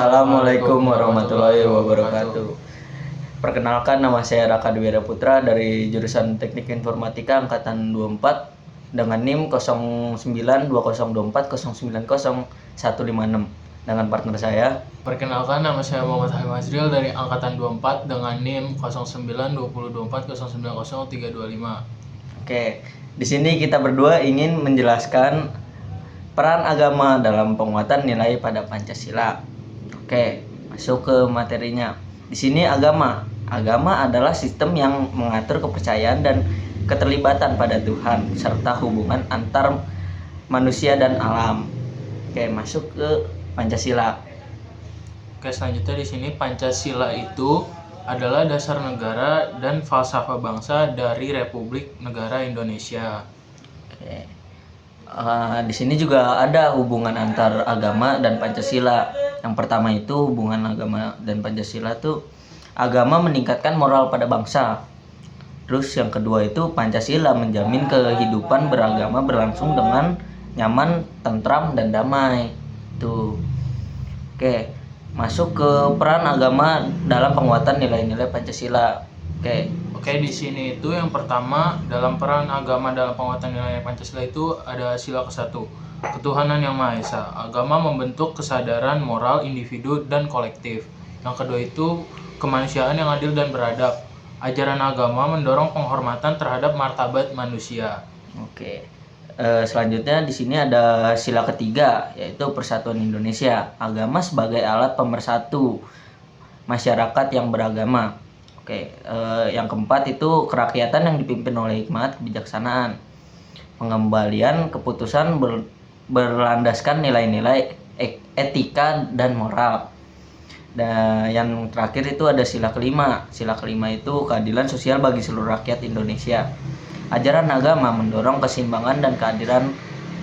Assalamualaikum warahmatullahi wabarakatuh. Perkenalkan, nama saya Raka Dwi Putra dari jurusan Teknik Informatika angkatan 24 dengan NIM 092024090156 dengan partner saya. Perkenalkan, nama saya Muhammad Hamim Azril dari angkatan 24 dengan NIM 092024090325. Oke, di sini kita berdua ingin menjelaskan peran agama dalam penguatan nilai pada Pancasila. Oke, masuk ke materinya. Di sini agama adalah sistem yang mengatur kepercayaan dan keterlibatan pada Tuhan serta hubungan antar manusia dan alam. Oke, masuk ke Pancasila. Oke, selanjutnya di sini Pancasila itu adalah dasar negara dan falsafah bangsa dari Republik Negara Indonesia. Oke. Di sini juga ada hubungan antar agama dan Pancasila. Yang pertama itu hubungan agama dan Pancasila tuh agama meningkatkan moral pada bangsa. Terus yang kedua itu Pancasila menjamin kehidupan beragama berlangsung dengan nyaman, tentram, dan damai. Tuh. Oke, masuk ke peran agama dalam penguatan nilai-nilai Pancasila. Oke, di sini itu yang pertama dalam peran agama dalam penguatan nilai Pancasila itu ada sila ke-1, ketuhanan yang Maha Esa. Agama membentuk kesadaran moral individu dan kolektif. Yang kedua itu kemanusiaan yang adil dan beradab. Ajaran agama mendorong penghormatan terhadap martabat manusia. Oke. Selanjutnya di sini ada sila ketiga, yaitu Persatuan Indonesia. Agama sebagai alat pemersatu masyarakat yang beragama. Oke, yang keempat itu kerakyatan yang dipimpin oleh hikmat kebijaksanaan. Pengembalian keputusan berlandaskan nilai-nilai etika dan moral. Dan yang terakhir itu ada sila kelima. Sila kelima itu keadilan sosial bagi seluruh rakyat Indonesia. Ajaran agama mendorong keseimbangan dan keadilan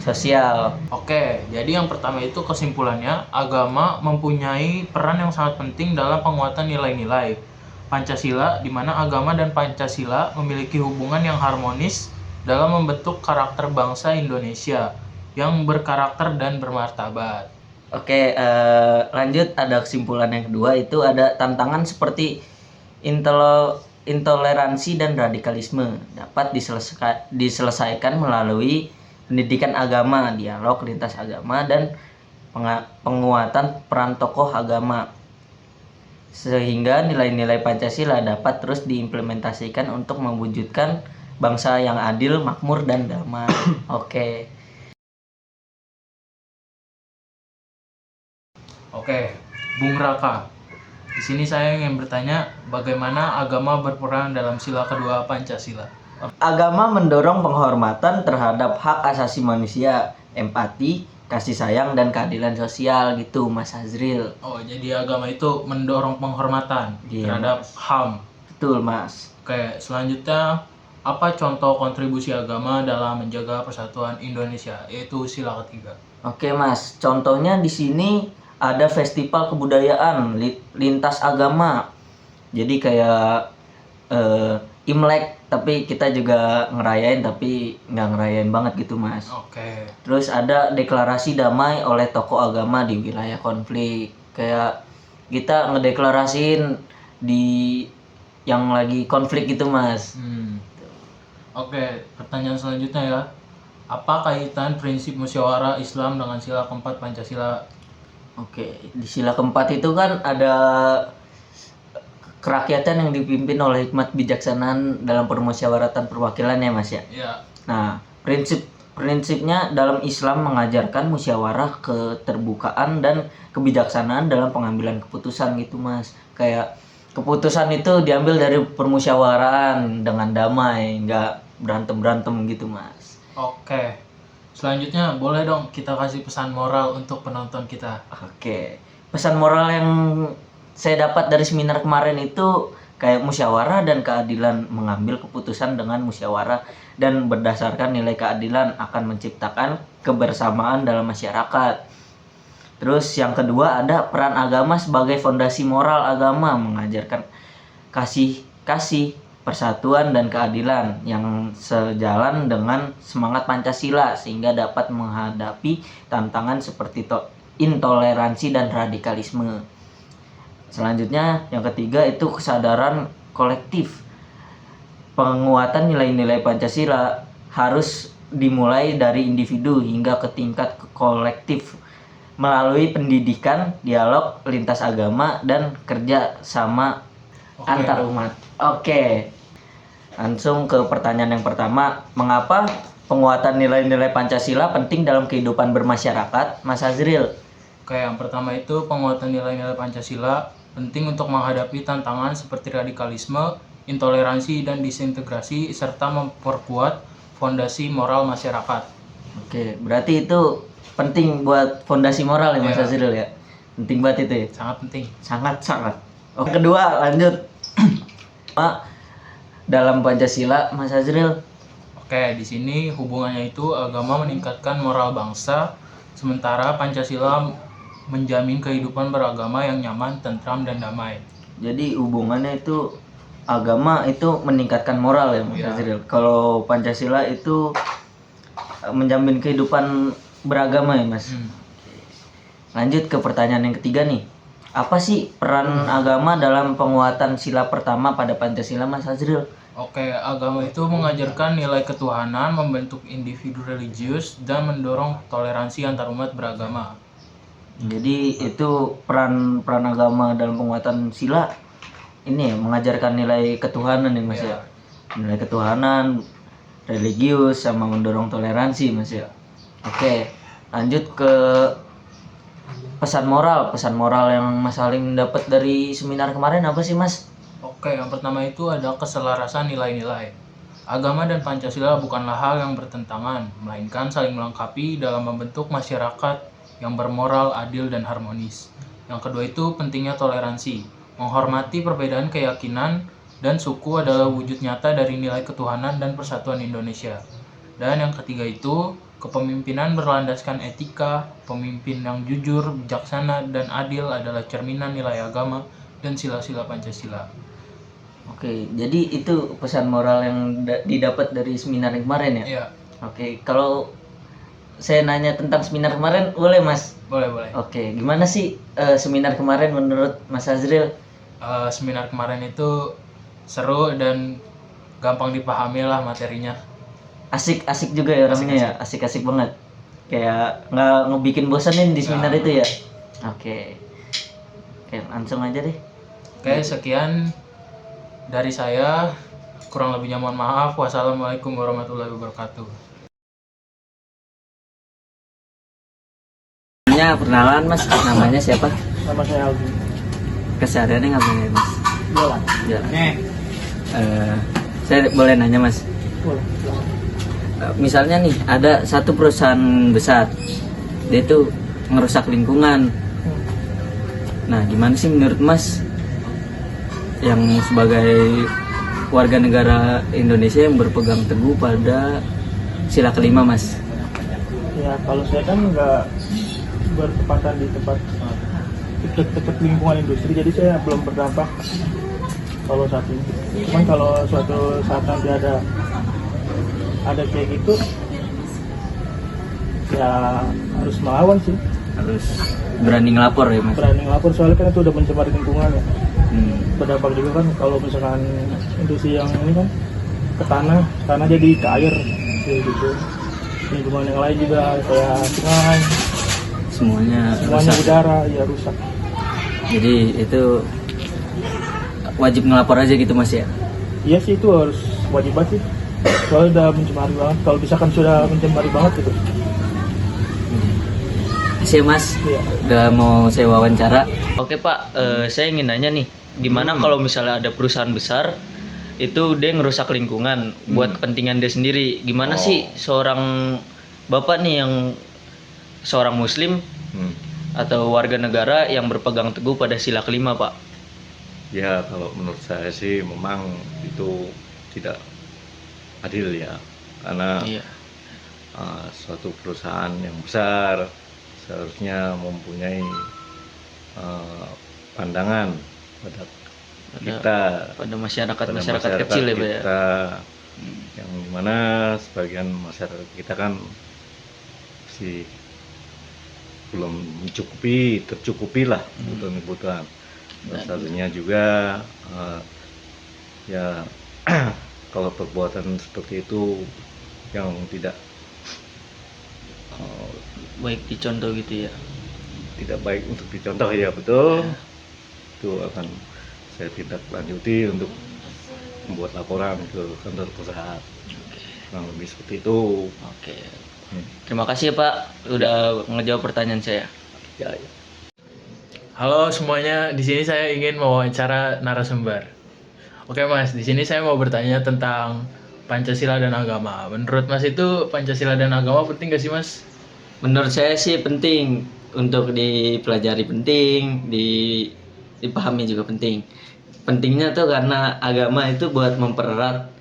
sosial. Oke, jadi yang pertama itu kesimpulannya, agama mempunyai peran yang sangat penting dalam penguatan nilai-nilai Pancasila, di mana agama dan Pancasila memiliki hubungan yang harmonis dalam membentuk karakter bangsa Indonesia yang berkarakter dan bermartabat. Oke, lanjut ada kesimpulan yang kedua, itu ada tantangan seperti intoleransi dan radikalisme dapat diselesaikan melalui pendidikan agama, dialog lintas agama, dan penguatan peran tokoh agama, sehingga nilai-nilai Pancasila dapat terus diimplementasikan untuk mewujudkan bangsa yang adil, makmur, dan damai. Oke, Bung Raka. Di sini saya ingin bertanya, bagaimana agama berperan dalam sila kedua Pancasila? Agama mendorong penghormatan terhadap hak asasi manusia, empati, kasih sayang, dan keadilan sosial gitu, Mas Azril. Oh, jadi agama itu mendorong penghormatan terhadap HAM. Betul, Mas. Oke, selanjutnya apa contoh kontribusi agama dalam menjaga persatuan Indonesia, yaitu sila ketiga? Oke, Mas. Contohnya di sini ada festival kebudayaan lintas agama. Jadi kayak Imlek, tapi kita juga ngerayain tapi nggak ngerayain banget gitu, Mas. Oke. Terus ada deklarasi damai oleh tokoh agama di wilayah konflik. Kayak kita ngedeklarasiin di yang lagi konflik gitu, Mas. Oke, pertanyaan selanjutnya ya. Apa kaitan prinsip musyawarah Islam dengan sila keempat Pancasila? Oke, di sila keempat itu kan ada kerakyatan yang dipimpin oleh hikmat bijaksanaan dalam permusyawaratan perwakilan ya, Mas ya. Iya. Nah, prinsipnya dalam Islam mengajarkan musyawarah, keterbukaan, dan kebijaksanaan dalam pengambilan keputusan gitu, Mas. Kayak keputusan itu diambil dari permusyawaraan dengan damai, nggak berantem gitu, Mas. Oke. Selanjutnya boleh dong kita kasih pesan moral untuk penonton kita. Oke. Pesan moral yang saya dapat dari seminar kemarin itu kayak musyawarah dan keadilan, mengambil keputusan dengan musyawarah dan berdasarkan nilai keadilan akan menciptakan kebersamaan dalam masyarakat. Terus yang kedua ada peran agama sebagai fondasi moral. Agama mengajarkan kasih, persatuan, dan keadilan yang sejalan dengan semangat Pancasila sehingga dapat menghadapi tantangan seperti intoleransi dan radikalisme. Selanjutnya yang ketiga itu kesadaran kolektif. Penguatan nilai-nilai Pancasila harus dimulai dari individu hingga ke tingkat kolektif melalui pendidikan, dialog lintas agama, dan kerja sama antar umat. Oke. Langsung ke pertanyaan yang pertama, mengapa penguatan nilai-nilai Pancasila penting dalam kehidupan bermasyarakat, Mas Azril? Oke, yang pertama itu penguatan nilai-nilai Pancasila penting untuk menghadapi tantangan seperti radikalisme, intoleransi, dan disintegrasi, serta memperkuat fondasi moral masyarakat. Oke, berarti itu penting buat fondasi moral ya Mas Iya. Azril ya? Penting banget itu ya? Sangat penting. Sangat-sangat. Oke, kedua lanjut. Pak, dalam Pancasila, Mas Azril. Oke, di sini hubungannya itu agama meningkatkan moral bangsa, sementara Pancasila menjamin kehidupan beragama yang nyaman, tentram, dan damai. Jadi hubungannya itu agama itu meningkatkan moral ya Mas Iya. Azril. Kalau Pancasila itu menjamin kehidupan beragama ya Mas. Lanjut ke pertanyaan yang ketiga nih. Apa sih peran agama dalam penguatan sila pertama pada Pancasila Mas Azril? Oke, agama itu mengajarkan nilai ketuhanan, membentuk individu religius, dan mendorong toleransi antar umat beragama. Jadi itu peran agama dalam penguatan sila ini ya mengajarkan nilai ketuhanan ya Mas ya. Nilai ketuhanan, religius, sama mendorong toleransi Mas ya. Oke, lanjut ke pesan moral yang Mas Halim dapat dari seminar kemarin apa sih Mas? Oke, yang pertama itu ada keselarasan nilai-nilai. Agama dan Pancasila bukanlah hal yang bertentangan, melainkan saling melengkapi dalam membentuk masyarakat yang bermoral, adil, dan harmonis. Yang kedua itu pentingnya toleransi. Menghormati perbedaan keyakinan dan suku adalah wujud nyata dari nilai ketuhanan dan persatuan Indonesia. Dan yang ketiga itu kepemimpinan berlandaskan etika. Pemimpin yang jujur, bijaksana, dan adil adalah cerminan nilai agama dan sila-sila Pancasila. Oke, jadi itu pesan moral yang didapat dari seminar kemarin ya? Iya, Oke, kalau saya nanya tentang seminar kemarin boleh Mas? boleh. Oke, gimana sih seminar kemarin menurut Mas Azril? Seminar kemarin itu seru dan gampang dipahami lah materinya. Asik juga ya orangnya ya, asik banget. Kayak nggak ngebikin bosanin di seminar itu ya? Oke, langsung aja deh. Oke, sekian dari saya. Kurang lebihnya mohon maaf. Wassalamualaikum warahmatullahi wabarakatuh. Perkenalan Mas, namanya siapa? Nama saya Aldi. Kesehariannya ngapain ya Mas? Jualan. Jalan. Saya boleh nanya Mas? Boleh. Misalnya nih ada satu perusahaan besar, dia itu ngerusak lingkungan. Nah, gimana sih menurut Mas yang sebagai warga negara Indonesia yang berpegang teguh pada sila kelima Mas? Ya kalau saya kan nggak bertepatan di tempat dekat lingkungan industri, jadi saya belum berdampak kalau saat ini. Cuman kalau suatu saat nanti ada kayak gitu, ya harus melawan sih. Harus berani ngelapor ya Mas? Berani ngelapor, soalnya kan itu udah mencemari lingkungan ya. Berdampak juga kan kalau misalkan industri yang ini kan ke tanah jadi ke air kayak gitu. Lingkungan yang lain juga kayak sungai, Semuanya rusak. udara ya rusak. Jadi itu wajib ngelapor aja gitu Mas ya? Iya sih, itu harus wajib banget sih. Soalnya udah mencemari banget. Kalau misalkan sudah mencemari banget gitu. Makasih ya Mas, Iya. udah mau saya wawancara. Oke Pak, saya ingin nanya nih, gimana kalau misalnya ada perusahaan besar itu dia ngerusak lingkungan buat kepentingan dia sendiri, gimana sih seorang bapak nih yang seorang muslim atau warga negara yang berpegang teguh pada sila kelima Pak? Ya, kalau menurut saya sih memang itu tidak adil ya, karena Iya. suatu perusahaan yang besar seharusnya mempunyai pandangan pada masyarakat masyarakat kecil ya Pak ya? kita, yang dimana sebagian masyarakat kita kan si belum tercukupi lah kebutuhan-kebutuhan. Salah satunya juga ya kalau perbuatan seperti itu yang tidak Baik dicontoh gitu ya. tidak baik untuk dicontoh, ya betul. Itu akan saya tindak lanjuti untuk membuat laporan ke kantor pusat. Kurang lebih seperti itu. Oke. Terima kasih ya Pak udah ngejawab pertanyaan saya. Ya, ya. Halo semuanya, di sini saya ingin mewawancara narasumber. Oke Mas, di sini saya mau bertanya tentang Pancasila dan agama. Menurut Mas itu Pancasila dan agama penting gak sih Mas? Menurut saya sih penting untuk dipelajari, penting dipahami juga penting. Pentingnya tuh karena agama itu buat mempererat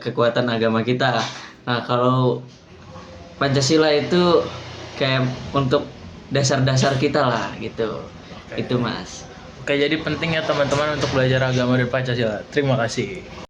kekuatan agama kita. Nah kalau Pancasila itu kayak untuk dasar-dasar kita lah gitu. Oke. Itu Mas. Oke, jadi penting ya teman-teman untuk belajar agama dan Pancasila. Terima kasih.